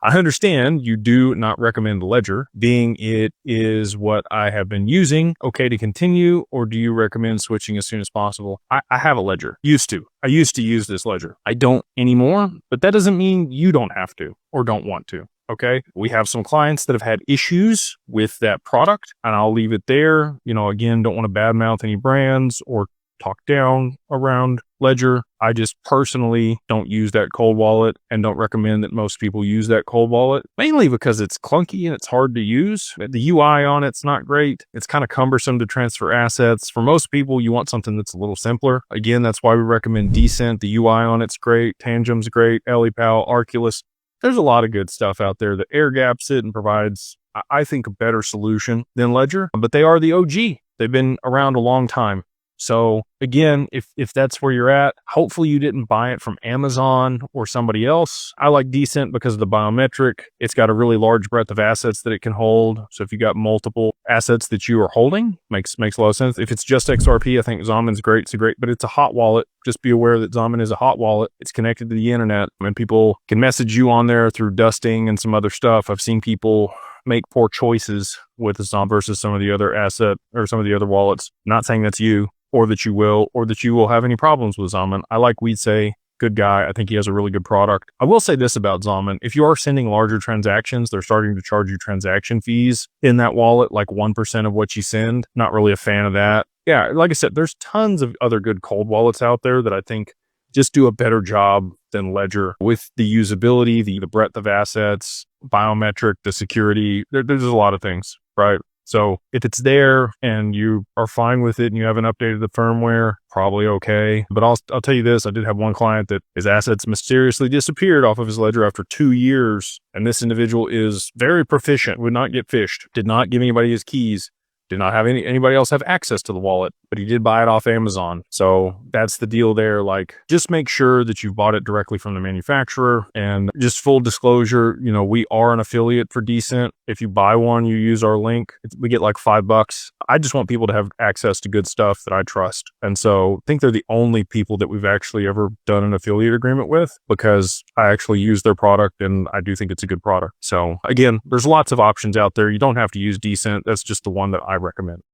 I understand you do not recommend Ledger, being it is what I have been using. Okay to continue, or do you recommend switching as soon as possible? I have a Ledger. I used to use this Ledger. I don't anymore, but that doesn't mean you don't have to or don't want to. Okay. We have some clients that have had issues with that product, and I'll leave it there. Again, don't want to badmouth any brands or talk down around Ledger. I just personally don't use that cold wallet and don't recommend that most people use that cold wallet, mainly because it's clunky and it's hard to use. The UI on it's not great. It's kind of cumbersome to transfer assets. For most people, you want something that's a little simpler. Again, that's why we recommend Decent. The UI on it's great. Tangent's great. LEPAL, Arculus. There's a lot of good stuff out there that air gaps it and provides, I think, a better solution than Ledger, but they are the OG. They've been around a long time. So again, if that's where you're at, hopefully you didn't buy it from Amazon or somebody else. I like Decent because of the biometric. It's got a really large breadth of assets that it can hold. So if you got multiple assets that you are holding, makes a lot of sense. If it's just XRP, I think Zomin's great. But it's a hot wallet. Just be aware that Zomin is a hot wallet. It's connected to the internet, and people can message you on there through dusting and some other stuff. I've seen people make poor choices with Zomin versus some of the other some of the other wallets. Not saying that's you, or that you will have any problems with Zomin. I like We'd say, good guy. I think he has a really good product. I will say this about Zomin. If you are sending larger transactions, they're starting to charge you transaction fees in that wallet, like 1% of what you send. Not really a fan of that. Yeah, like I said, there's tons of other good cold wallets out there that I think just do a better job than Ledger with the usability, the breadth of assets, biometric, the security. There's a lot of things, right? So if it's there and you are fine with it and you haven't updated the firmware, probably okay. But I'll tell you this, I did have one client that his assets mysteriously disappeared off of his Ledger after 2 years. And this individual is very proficient, would not get phished, did not give anybody his keys, did not have anybody else have access to the wallet, but he did buy it off Amazon. So that's the deal there. Like, just make sure that you bought it directly from the manufacturer. And just full disclosure, we are an affiliate for Decent. If you buy one, you use our link, we get like $5. I just want people to have access to good stuff that I trust. And so I think they're the only people that we've actually ever done an affiliate agreement with, because I actually use their product and I do think it's a good product. So again, there's lots of options out there. You don't have to use Decent. That's just the one that I recommend.